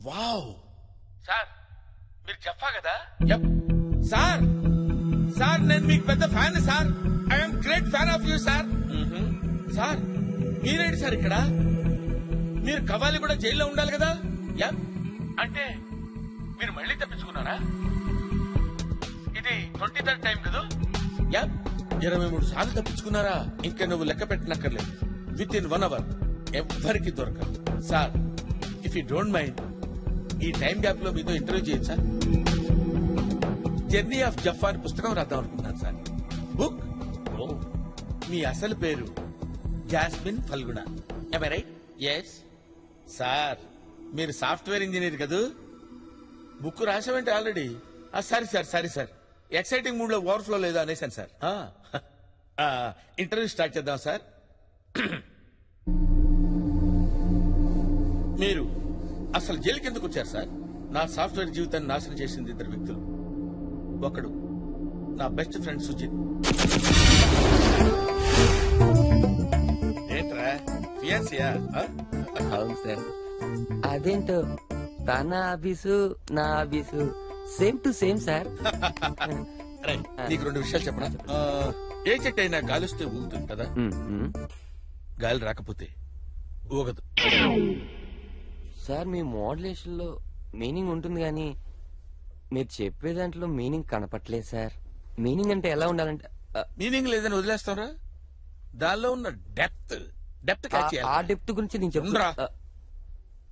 Wow sir, మీరు జఫా కదా? Sir sir నేను మీకు పెద్ద fan sir. I'm great fan of you sir. Sir మీరేంటి సార్ ఇక్కడ? మీరు కవాలి కూడా జైల్లో ఉండాలి కదా? అంటే మీరు మళ్ళీ తప్పించుకున్నారా? ఇది 23rd టైం కదా? 23 సార్లు తప్పించుకున్నారా? ఇంకా నువ్వు లెక్క పెట్టనక్కర్లేదు. విత్ ఇన్ 1 hour ఎవ్వరికి దొరకదు sir. If you don't mind ఈ టైం గ్యాప్ లో మీతో ఇంటర్వ్యూ చేయొచ్చు సార్. జర్నీ ఆఫ్ జఫా అని పుస్తకం రాద్దాం అనుకున్నాను సార్. బుక్ మీ అసలు పేరు Jasmine Phalguna, right? Yes sir. మీరు సాఫ్ట్వేర్ ఇంజనీర్ కదూ? బుక్ రాసామంటే already. Sorry sir, exciting mood లో ఓవర్ఫ్లో లేదా అనేసాను సార్. ఇంటర్వ్యూ స్టార్ట్ చేద్దాం సార్. మీరు అసలు జైలుకి ఎందుకు వచ్చారు సార్? నా సాఫ్ట్వేర్ జీవితాన్ని నాశనం చేసింది 2 వ్యక్తులు. ఒకడు నా బెస్ట్ ఫ్రెండ్ సుజిత్. ఏంట్రా ఫియాన్సియా? అవును సార్. అదేంటో తన ఆఫీసు నా office same to same sir. నీకు 2 విషయాలు చెప్పనా? ఏ చెట్టు అయినా గాలిస్తే ఊగుతుంది కదా, గాలి రాకపోతే ఊగదు. సార్ మీ మోడ్యులేషన్ లో మీనింగ్ ఉంటుంది కానీ మీరు చెప్పే దాంట్లో మీనింగ్ కనపట్లేదు సార్. మీనింగ్ అంటే ఎలా ఉండాలంటే మీనింగ్ లేదని వదిలేస్తారా? దానిలో ఉన్న డెప్త్ ఆ డెప్త్ గురించి నేను చెప్తున్నా.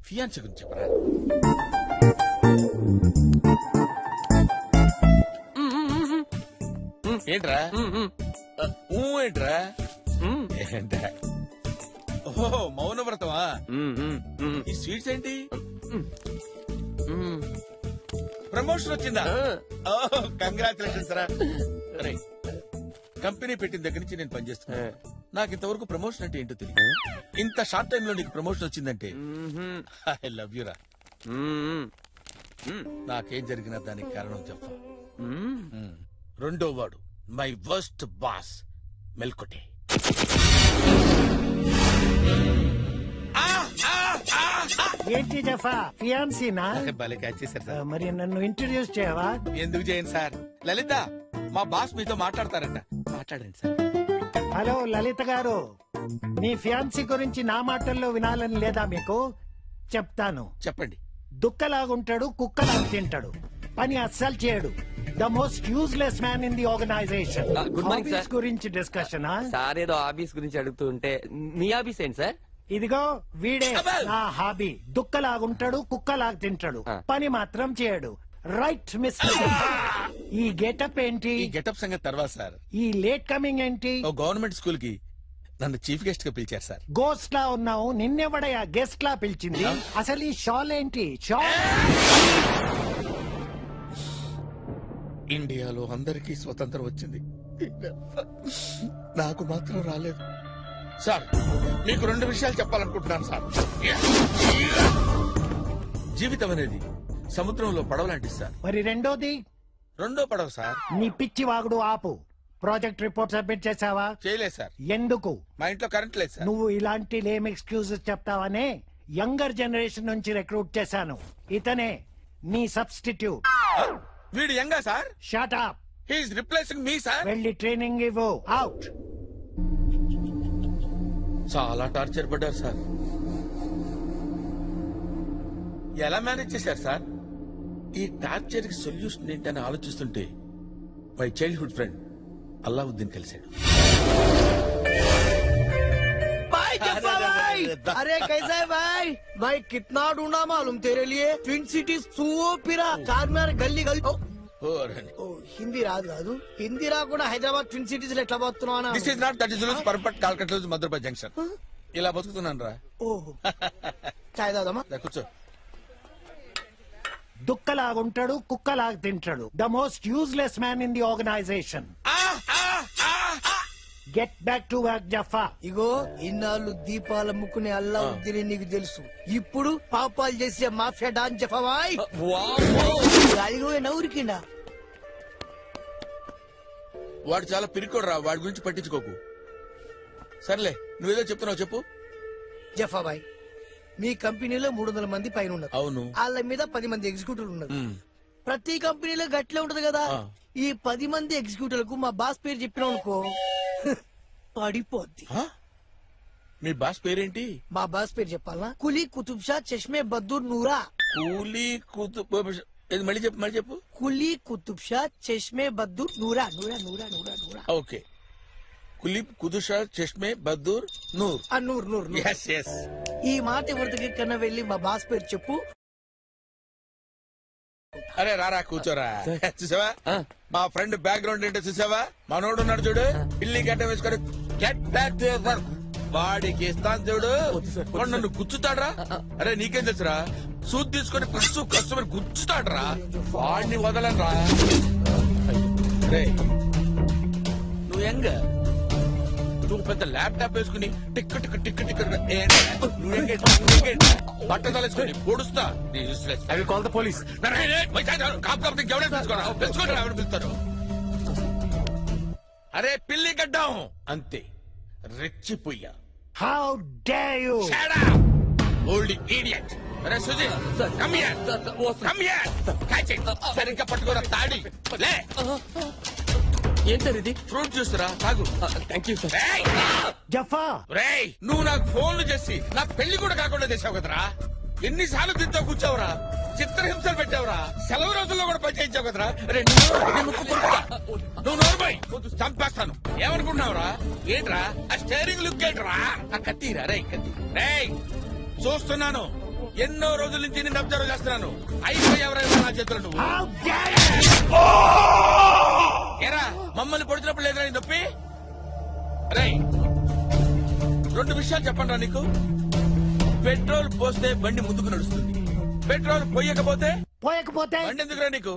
ఫియాన్సీ గురించి చెప్పరా? ఏంట్రా ఏంట్రా? ఏంట్రా? ఓహో మౌనవ్రతమా? ఈ స్వీట్స్ ఏంటి? ప్రమోషన్ వచ్చిందా? కంగ్రాచులేషన్స్ రా. కంపెనీ పెట్టిన దగ్గర నుంచి నేను పనిచేస్తున్నా. నాకు ఇంతవరకు ప్రమోషన్ అంటే ఏంటో తెలియదు. ఇంత షార్ట్ టైమ్ లో నీకు ప్రమోషన్ వచ్చిందంటే ఐ లవ్ యూ రా. నాకేం జరిగినా దానికి కారణం చెప్పా. 2వ వాడు మై వర్స్ట్ బాస్ మెల్కొటే. ఏంటి జఫా ఫియాన్సీనా? భలే క్యాచ్ చేశారు సార్. మరి నన్ను ఇంట్రడ్యూస్ చేయవా? ఎందుకు చేయను సార్. లలిత మా బాస్ మీతో మాట్లాడతారంట. మాట్లాడండి సార్. హలో లలిత గారు, మీ ఫియాన్సీ గురించి నా మాటల్లో వినాలని లేదా మీకు? చెప్తాను. చెప్పండి. దుక్కలాగుంటాడు, కుక్కలాగా తింటాడు, పని అస్సలు చేయడు. The most useless man in the organisation. Good morning sir. గురించి డిస్కషన్. సార్ ఏదో ఆఫీస్ గురించి అడుగుతూ ఉంటే మీ ఆఫీస్ ఏంటి సార్? ఇదిగో వీడే నా హాబీ. దుక్కలాగుంటాడు, కుక్కలాగా తింటాడు, పని మాత్రం చేయడు. Right mister. ఈ గెటప్ ఏంటి? ఈ గెటప్ సంగతి తర్వాత సార్. ఈ లేట్ కమింగ్ ఏంటి? ఓ గవర్నమెంట్ స్కూల్ కి నన్ను చీఫ్ గెస్ట్ గా పిలిచారు సార్. గోస్ట్ లా ఉన్నావు, నిన్నెవడయా గెస్ట్ లా పిలిచింది? అసలు ఈ షాల్ ఏంటి? షాల్ ఇండియాలో అందరికీ స్వతంత్రం వచ్చింది, నాకు మాత్రం రాలేదు సార్. మీకు 2 విషయాలు చెప్పాలనుకుంటున్నాను సార్. జీవితం అనేది సముద్రంలో పడవలాంటి సార్. మరి రెండోది? 2వ పడవ సార్. నీ పిచ్చి వాగుడు ఆపు. ప్రాజెక్ట్ రిపోర్ట్ సబ్మిట్ చేసావా? చేయలేదు సార్. ఎందుకు? మా ఇంట్లో కరెంట్ లేదు సార్. నువ్వు ఇలాంటి లేమ్ ఎక్స్క్యూజెస్ చెప్తావనే యంగర్ జనరేషన్ నుంచి రిక్రూట్ చేశాను. ఇతనే నీ సబ్స్టిట్యూట్. వీడు యంగా sir? Shut up. He is replacing me sir. వెళ్ళి ట్రైనింగ్ ఇవ్వు. అవుట్. చాలా టార్చర్ పడ్డారు సార్. ఎలా మేనేజ్ చేశారు సార్? ఈ టార్చర్ కి సొల్యూషన్ ఏంటని ఆలోచిస్తుంటే మై చైల్డ్హుడ్ ఫ్రెండ్ అల్లావుద్దీన్ కలిశాడు. अरे कैसा है भाई? भाई कितना ढूंढा मालूम तेरे लिए. Twin cities చూపిరా. చార్మినార్ గల్లీ గల్లీ. హిందీ రాదు కాదు. హిందీ రాకుండా హైదరాబాద్ ట్విన్ సిటీస్ లో ఎట్లా పోతున్నావు? This is not that is perfect కాల్కట్ మధురపై జంక్షన్. ఇలా బతుకుతున్నాను రా. ఓహో చాయ్ తాగుదామా? కూర్చో. దుక్కలాగుంటాడు, కుక్కలాగా తింటాడు. The most useless man in the organization. Get back to work జఫా. ఇగో ఇన్నాళ్ళు దీపాల ముక్కుని అల్లావుద్దీన్ నీకు తెలుసు. ఇప్పుడు పాపాలు చేసే మాఫియా డాన్ జఫాబాయ్. నవ్వురికిండా? వాడు చాలా పిరికోడు రా. వాడి గురించి పట్టించుకోకు. సర్లే, నువ్వేదో చెప్తున్నావు చెప్పు. జఫాబాయ్ మీ కంపెనీలో 300 మంది పైన ఉన్నారు. అవును. వాళ్ళ మీద 10 మంది ఎగ్జిక్యూటివ్లు ఉన్నారు. ప్రతి కంపెనీలో గట్లే ఉంటది కదా. ఈ 10 మంది ఎగ్జిక్యూటివ్లకు మా బాస్ పేరు చెప్పినాం అనుకో పడిపోద్ది. మీ బాస్ పేరేంటి? మా బాస్ పేరు చెప్పాలనా? కులీ కుతుబ్ షా చష్మే బద్దూర్ నూరా. కూలీ కుతుబ్ మళ్ళీ చెప్పు. కులీ కుతుబ్ షా చష్మే బద్దూర్ నూరా నూరా నూరా నూరా నూరా. ఓకే. కులీబ్ కుతుషా చష్మే బద్దూర్ నూర్. నూర్ నూర్. ఈ మాట ఎవరికి కన్నా వెళ్ళి మా బాస్ పేరు చెప్పు. అరే రారా కూర్చోరా. చూసావా మా ఫ్రెండ్ బ్యాక్గ్రౌండ్ ఏంటో చూసావా? మనోడు ఉన్నాడు చూడు, పిల్లి గడ్డ వేసుకొని get back to your work. వాడికి ఇస్తాను చూడు, వాడు నన్ను గుచ్చుతాడ్రా. అరే నీకేం తెలుసురా, సూద్ తీసుకొని కష్టమని గుచ్చుతాడ్రా. వాడిని వదలరా. నువ్వు ఎంగ నువ్వు పెద్ద ల్యాప్టాప్ వేసుకుని టిక్ టిక్ టిక్ టిక్ బట్ట తలేసుకుని పొడుస్తా. పోలీస్ పిలుస్తారు. అరే పిల్లి గడ్డం అంతే రెచ్చిపోయా. How dare you old idiot. అరే Suji come here come here. Catch it. సరిగ్గా పట్టుకోరా తాడి. లే ఏం సార్ ఇది? ఫ్రూట్ జ్యూస్ రా, తాగు. Thank you sir. జఫా రేయ్ నువ్వు నాకు ఫోన్లు చేసి నా పెళ్లి కూడా కాకుండా చేసావు కదరా. ఎన్నిసార్లు తింటా కూర్చోవురా, చిత్రహింసలు పెట్టావురా, సెలవు రోజుల్లో కూడా పని చేయించావు కదరా. నువ్వు నోరుపోయి చంపేస్తాను. ఏమనుకుంటున్నావురా? ఏంట్రా ఆ స్టేరింగ్ లుక్ ఏంట్రా? ఆ కత్తిరా రే కత్తి. రేయ్ చూస్తున్నాను, ఎన్నో రోజుల నుంచి నేను అబ్జర్వ్ చేస్తున్నాను. అయిపోయావరా నా చేతులు నువ్వు. ఏరా మమ్మల్ని పొడిచినప్పుడు లేదురా నీ నొప్పి? రేయ్ 2 విషయాలు చెప్పండి నీకు. పెట్రోల్ పోస్తే బండి ముందుకు నడుస్తుంది, పెట్రోల్ పోయకపోతే బండి ఎందుకురా నీకు?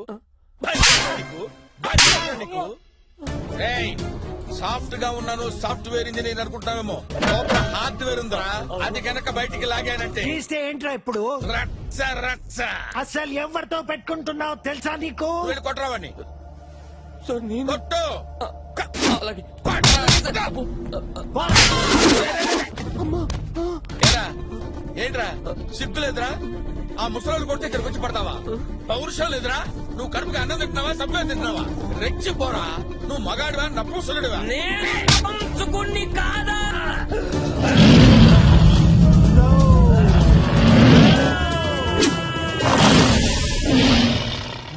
రేయ్ సాఫ్ట్ గా ఉన్నాను, సాఫ్ట్వేర్ ఇంజనీర్ అనుకుంటావేమో, హార్డ్వేర్ ఉందిరా. అది కనుక బయటికి లాగానంటే తీస్తే ఏంట్రా ఇప్పుడు? రచ్చ రచ్చ. అసలు ఎవరితో పెట్టుకుంటున్నావు తెలుసా నీకు? వీళ్ళు కొట్టరావని సార్ నేను కొట్టు. అలాగే. ఏంట్రా సిగ్గు లేదురా? ఆ ముసలోళ్ళు కొడితే ఇక్కడికి వచ్చి పడతావా? పౌరుషం లేదురా? నువ్వు కడుపుకి అన్నం తింటున్నావా, సభ్యం తింటున్నావా? రెచ్చిపోరా. నువ్వు మగాడివా నపుంసకుడివా? కాదా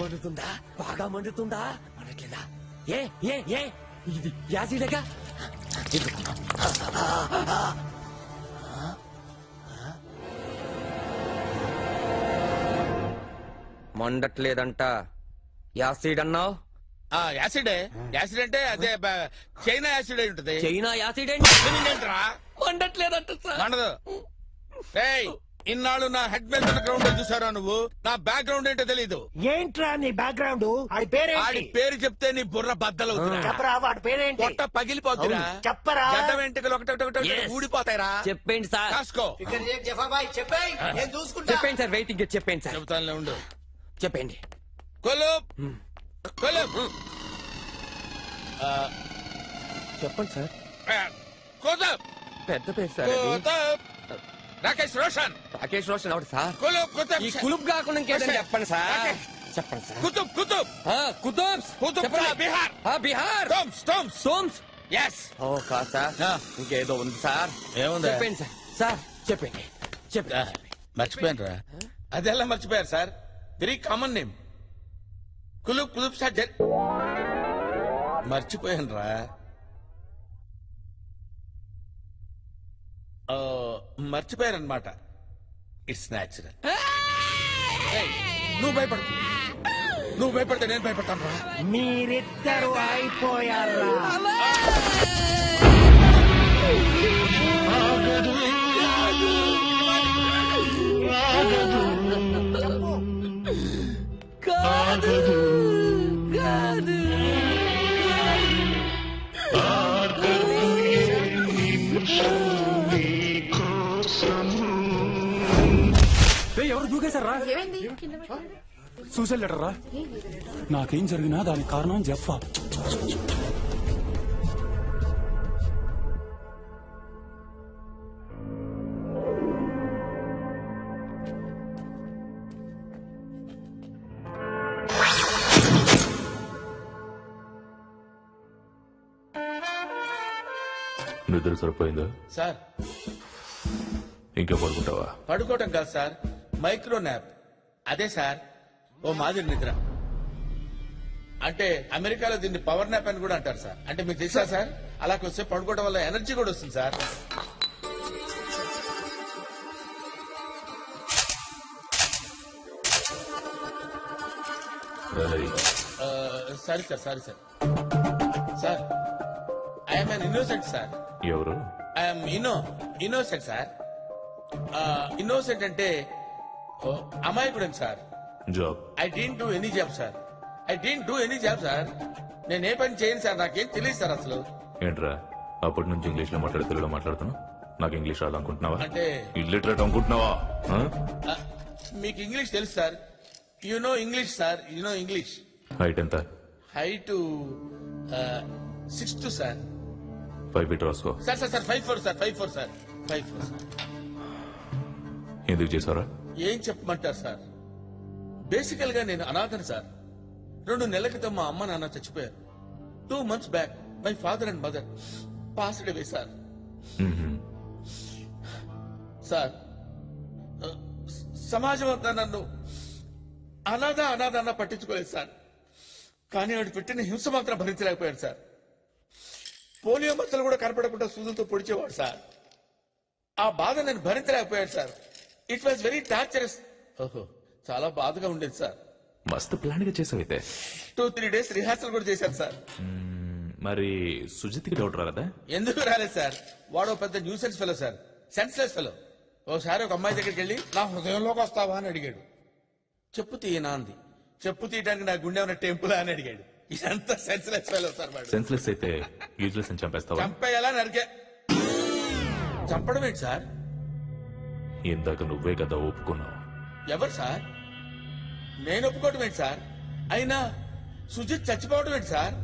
మండుతుందా? బాగా మండుతుందా? అనట్లేదా? ఏ ఏ ఏ ఇది యాసిడేగా? మండట్లేదంట. యాసిడ్ అన్నావు? యాసిడే. యాసిడ్ అంటే అదే చైనా యాసిడ్ అయి ఉంటుంది. చైనా యాసిడ్ ఏంట్రా? మండట్లేదంట సార్. మండదు. ఇన్నాళ్ళు నా హెడ్ మీద గ్రౌండ్ చూసారా నువ్వు? నా బ్యాక్ గ్రౌండ్ ఏంటో తెలీదు. ఏంట్రా నీ బ్యాక్గ్రౌండ్? ఆడి పేరు చెప్తే నీ బుర్ర బద్దలవుతున్నా. చెప్పరా వాడి పేరేంటి? పొట్ట పగిలిపోతురా. చెప్పరా. గడ్డ వెంట్రుకలు ఒకటి ఊడిపోతాయిరా. చెప్పండి సార్. కాసుకో. చెప్పండి సార్. వెయిటింగ్ చెప్పండి సార్. చెబుతానులే ఉండు. చెప్పండి. చెప్పండి సార్. పెద్ద పేరు సార్. రాకేష్ రోషన్. రాకేష్ రోషన్ అవును సార్. కుతుబ్. ఈ కులుబ్ కాకుండా ఇంకేదని చెప్పండి సార్. చెప్పండి సార్. కుతుబ్ కుతుబ్ కుతుబ్ బిహార్. బిహార్. సోమ్స్. ఓ కా సార్. ఇంకేదో ఉంది సార్. ఏముంది? చెప్పండి సార్. సార్ చెప్పండి. మర్చిపోయాను రా. అదెలా మర్చిపోయారు సార్? Very common name. Qutub sir మర్చిపోయాను రా. మర్చిపోయారనమాట. It's natural. నువ్వు భయపడితే నేను భయపడతాను రా. మీరిద్దరు అయిపోయారా? కాదు కాదు. ఎవరు దూకేశారా? సూసైడ్ లెటర్ రా. నాకేం జరిగినా దానికి కారణం జఫా. నిద్ర సరిపోయిందా? సార్ ఇంకా పడుకుంటావా? పడుకోవటం కాదు సార్, మైక్రో న్యాప్. అదే సార్ ఓ మాదిరి నిద్ర. అంటే అమెరికాలో దీన్ని పవర్ న్యాప్ అని కూడా అంటారు సార్. అంటే మీకు తెలుసా సార్, అలా కొంచెం పడుకోవడం వల్ల ఎనర్జీ కూడా వస్తుంది సార్. Sorry sir, sorry sir. Sir I'm an innocent sir. ఎవరు? I'm innocent sir. ఇన్నోసెంట్ అంటే అమాయకుడు sir. Job? I didn't do any job sir. I didn't do any job sir. నేను ఏ పని చేయను సార్, నాకేం తెలియదు సార్ అసలు. ఏంట్రా అప్పటి నుంచి ఇంగ్లీష్ లో మాట్లాడి తెలుగులో మాట్లాడుతున్నా? నాకు ఇంగ్లీష్ రాదనుకుంటున్నావా? అంటే ఇల్లిటరేట్ అనుకుంటున్నావా? మీకు ఇంగ్లీష్ తెలుసు sir. You know English sir, you know English. Height ఎంత? Height 6'2" sir. 5 feet రాసుకో. Sir sir sir 5'4" sir, 5'4" sir, 5'4" sir. ఎందుకు చేసారా? ఏం చెప్పమంటారు సార్, బేసికల్ గా నేను అనాథను సార్. 2 నెలల క్రితం మా అమ్మ నాన్న చచ్చిపోయారు. 2 months back my father and mother passed away sir. Sir సమాజం అంతా నన్ను అనాథ అన్న పట్టించుకోలేదు సార్. కానీ వాడు పెట్టిన హింస మాత్రం భరించలేకపోయాడు సార్. పోలియో మచ్చలు కూడా కనపడకుండా సూదులతో పొడిచేవాడు సార్. ఆ బాధ నేను భరించలేకపోయాడు sir. It was very torturous. ఓహో, చాలా బాధగా ఉండేది సార్. మస్తు ప్లాన్ గా చేసావైతే. 2-3 days రిహార్సల్ కూడా చేశాను సార్. మరి సుజిత్కి డౌట్ రాలేదా? ఎందుకు రాలేదు సార్, వాడు పెద్ద nuisance fellow sir, senseless fellow. ఓసారి ఒక అమ్మాయి దగ్గరికి వెళ్ళి నా హృదయంలోకి వస్తావా అని అడిగాడు. చెప్పు తీయనా అంది. చెప్పు తీయడానికి నా గుండె ఉన్న టెంపుల్ అని అడిగాడు. ఇదంతా సెన్స్లెస్ ఫెలో సార్. వాడు సెన్స్లెస్ అయితే యూజ్లెస్ అని చంపేస్తావా? చంపేయాలా నరికే. చంపడం ఏంటి సార్? ఇందాక నువ్వే కదా ఒప్పుకున్నావు. ఎవరు సార్? నేను ఒప్పుకోవటం ఏంటి సార్? అయినా సుజిత్ చచ్చిపోవటం ఏంటి సార్?